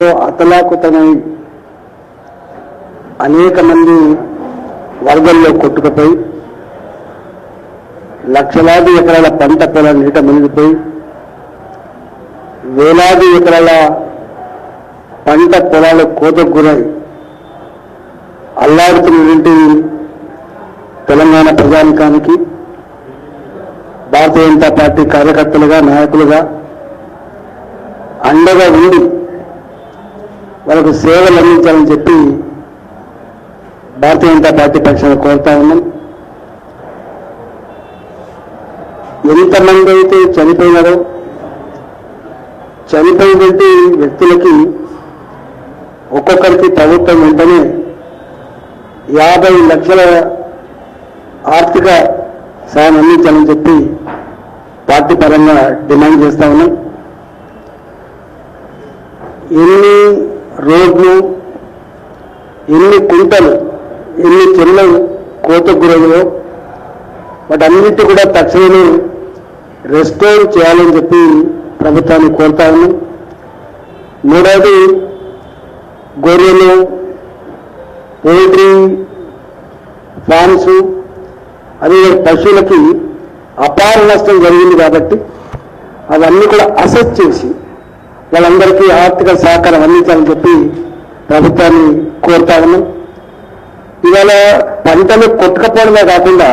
అతలాకుతమై అనేక మంది వరదల్లో కొట్టుకుపోయి లక్షలాది ఎకరాల పంట పొలాలు నీట మునిగిపోయి వేలాది ఎకరాల పంట పొలాలు కోతకు గురై అల్లాడుతున్నటువంటి తెలంగాణ ప్రజానికానికి భారతీయ జనతా పార్టీ కార్యకర్తలుగా నాయకులుగా అండగా ఉండి వాళ్ళకు సేవలు అందించాలని చెప్పి భారతీయ జనతా పార్టీ పక్షాన కోరుతా ఉన్నాం. ఎంతమంది అయితే చనిపోయినారో చనిపోయినటువంటి వ్యక్తులకి ఒక్కొక్కరికి ప్రభుత్వం వెంటనే 50 లక్షల ఆర్థిక సాయం అందించాలని చెప్పి పార్టీ పరంగా డిమాండ్ చేస్తా ఉన్నాం. ఎన్ని రోడ్లు, ఎన్ని కుంటలు, ఎన్ని చెరువులు కోతకు గురయ్యో వాటన్నిటి కూడా తక్షణమే రెస్టోర్ చేయాలని చెప్పి ప్రభుత్వాన్ని కోరుతా ఉన్నాం. మూడవది గొర్రెలు, పోల్ట్రీ ఫార్మ్స్, అదే పశువులకి అపార నష్టం జరిగింది కాబట్టి అవన్నీ కూడా అసెస్ చేసి వాళ్ళందరికీ ఆర్థిక సహకారం అందించాలని చెప్పి ప్రభుత్వాన్ని కోరుతా ఉన్నాం. ఇవాళ పంటలు కొట్టుకపోవడమే కాకుండా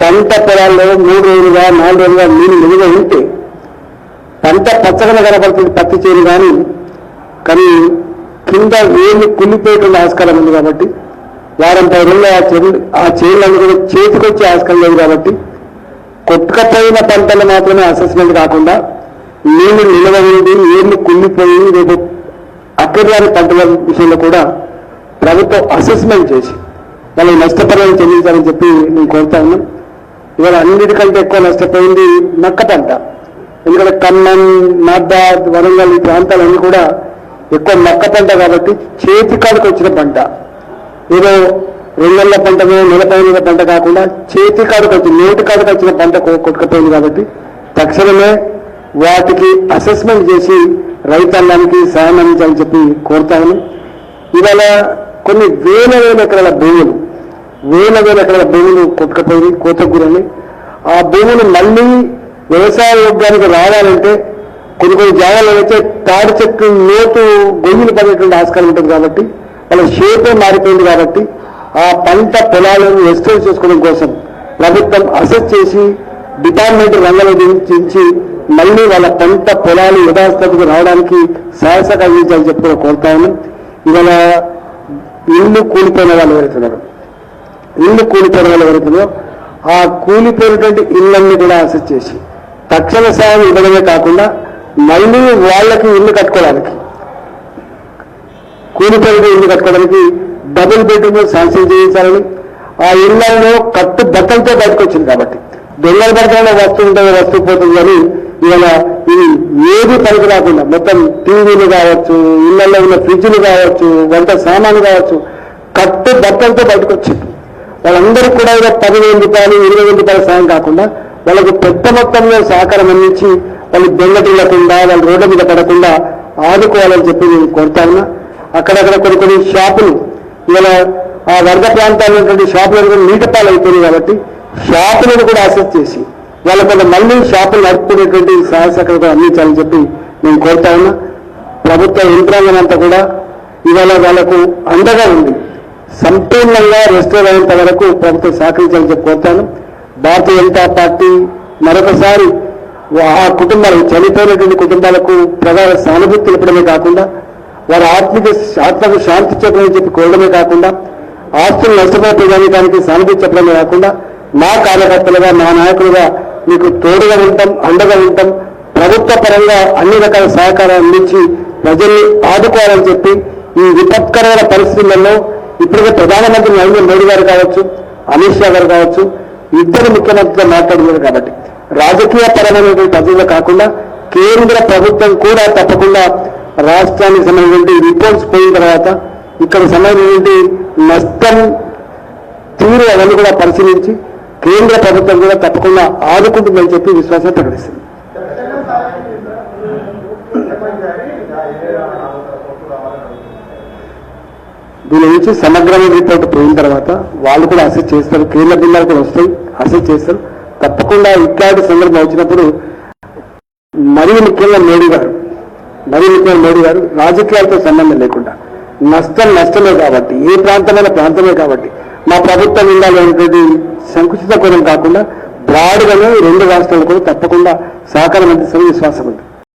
పంట పొలాల్లో 3 రోజులుగా 4 రోజులుగా నీళ్ళు నిలువ ఉంటే పంట పచ్చగా కనబడుతుంది పత్తి చేను కానీ కింద వేలు కుళ్ళిపోయేటువంటి ఆస్కారం ఉంది కాబట్టి వారం 10 రోజులు ఆ చేనులన్నీ కూడా చేతికొచ్చే ఆస్కారం లేదు కాబట్టి కొట్టుకపోయిన పంటలు మాత్రమే అసెస్మెంట్ కాకుండా నీళ్లు నిలవ ఉంది, నీళ్లు కుళ్ళిపోయి రేపు అక్కర్లాని పంటల విషయంలో కూడా ప్రభుత్వం అసెస్మెంట్ చేసి వాళ్ళకి నష్టపరిహారం చెల్లించాలని చెప్పి నేను కోరుతా ఉన్నాం. ఇవాళ అన్నిటికంటే ఎక్కువ నష్టపోయింది మక్క పంట. ఎందుకంటే ఖమ్మం, నాబాద్, వరంగల్ ఈ ప్రాంతాలన్నీ కూడా ఎక్కువ మక్క పంట కాబట్టి చేతికాడికి వచ్చిన పంట, ఏదో 2 నెలల పంటనో నెలపైన పంట కాకుండా చేతికాడికి వచ్చి నోటికాడికి వచ్చిన పంట కొట్టుకుపోయింది కాబట్టి తక్షణమే వాటికి అసెస్మెంట్ చేసి రైతాంగానికి సాయం అందించాలని చెప్పి కోరుతాను. ఇవాళ కొన్ని వేల ఎకరాల భూములు కొట్టుకుపోయి కోతకు గురని ఆ భూములు మళ్ళీ వ్యవసాయ యోగ్యానికి రావాలంటే కొన్ని జాగాల్లో అయితే తాడి చెట్టు లోతు గొయ్యిలు పడేటువంటి ఆస్కారం ఉంటుంది కాబట్టి వాళ్ళ షేపే మారిపోయింది కాబట్టి ఆ పంట పొలాలను రెస్టోర్ చేసుకోవడం కోసం ప్రభుత్వం అసెస్ చేసి డిపార్ట్మెంట్ రంగంలో దించి మళ్ళీ వాళ్ళ పంట పొలాలు యథాస్థితికి రావడానికి సహాయసహకారం అందించాలని చెప్పి కోరుతా ఉన్నాం. ఇవాళ ఇల్లు కూలిపోయిన వాళ్ళు ఎవరైతున్నారో ఆ కూలిపోయినటువంటి ఇళ్ళన్నీ కూడా అసెస్ చేసి తక్షణ సాయం ఇవ్వడమే కాకుండా మళ్ళీ వాళ్ళకి ఇల్లు కట్టుకోవడానికి కూలిపోయిన ఇల్లు కట్టుకోవడానికి డబుల్ బెడ్రూమ్ శాంక్షన్ చేయించాలని, ఆ ఇళ్లలో కట్టు బట్టలతో బయటకు వచ్చింది కాబట్టి దొంగల బట్టలలో వస్తువు పోతుంది కానీ ఇవాళ ఇది ఏది పనికి రాకుండా మొత్తం టీవీలు కావచ్చు, ఇళ్లలో ఉన్న ఫ్రిడ్జ్లు కావచ్చు, వంట సామాన్లు కావచ్చు కట్టు బట్టలతో బయటకు వచ్చింది. వాళ్ళందరికీ కూడా 10,000 రూపాయలు 20,000 రూపాయల సాయం కాకుండా వాళ్ళకు పెద్ద మొత్తంలో సహకారం అందించి వాళ్ళు దొంగటిల్లకుండా వాళ్ళు రోడ్ల మీద పడకుండా ఆదుకోవాలని చెప్పి నేను కోరుతా ఉన్నా. అక్కడక్కడ కొన్ని షాపులు ఇవాళ ఆ వరద ప్రాంతాల్లో ఉన్నటువంటి షాపులను నీటి పాలు అయిపోయింది కాబట్టి షాపులను కూడా అసెస్ చేసి వాళ్ళ మళ్ళీ షాపులు నడుపుకునేటువంటి సహాయసహకారం అందించాలని చెప్పి నేను కోరుతా ఉన్నా. ప్రభుత్వ యంత్రాంగం అంతా కూడా ఇవాళ వాళ్ళకు అండగా ఉంది. సంపూర్ణంగా రెస్టోర్ అయ్యేంత వరకు ప్రభుత్వం సహకరించాలని చెప్పి కోరుతాను. భారతీయ జనతా పార్టీ మరొకసారి ఆ కుటుంబాలు చనిపోయినటువంటి కుటుంబాలకు ప్రధాన సానుభూతి తెలపడమే కాకుండా వారి ఆత్మకు శాంతి చెప్పడమని చెప్పి కోరడమే కాకుండా ఆస్తులు నష్టపోయే ప్రజానికానికి సానుభూతి చెప్పడమే కాకుండా మా కార్యకర్తలుగా మా నాయకులుగా మీకు తోడుగా ఉంటాం, అండగా ఉంటాం. ప్రభుత్వ పరంగా అన్ని రకాల సహకారం అందించి ప్రజల్ని ఆదుకోవాలని చెప్పి ఈ విపత్కరమైన పరిస్థితులలో ఇప్పటికే ప్రధానమంత్రి నరేంద్ర మోడీ గారు కావచ్చు, అమిత్ షా గారు కావచ్చు, ఇద్దరు ముఖ్యమంత్రులు మాట్లాడుతున్నారు కాబట్టి రాజకీయ పరమైనటువంటి పద్ధతిలో కాకుండా కేంద్ర ప్రభుత్వం కూడా తప్పకుండా రాష్ట్రానికి సంబంధించిన రిపోర్ట్స్ పోయిన తర్వాత ఇక్కడ సంబంధించిన నష్టం తీరు అవన్నీ కూడా పరిశీలించి కేంద్ర ప్రభుత్వం కూడా తప్పకుండా ఆదుకుంటుందని చెప్పి విశ్వాసం ప్రకటిస్తుంది. దీని నుంచి సమగ్రమైన రిపోర్ట్ పోయిన తర్వాత వాళ్ళు కూడా అసెస్ చేస్తారు, కేంద్ర బృందాలు కూడా వస్తాయి, అసెస్ చేస్తారు. తప్పకుండా ఇట్లాంటి సందర్భం వచ్చినప్పుడు మరీ ముఖ్యంగా మోడీ గారు రాజకీయాలతో సంబంధం లేకుండా నష్టమే కాబట్టి, ఏ ప్రాంతమైన ప్రాంతమే కాబట్టి మా ప్రభుత్వం ఉండాలనేటువంటి సంకుచిత కోణం కాకుండా బ్రాడ్గానే రెండు రాష్ట్రాలు కూడా తప్పకుండా సహకారం అందిస్తారని విశ్వాసం ఉంది.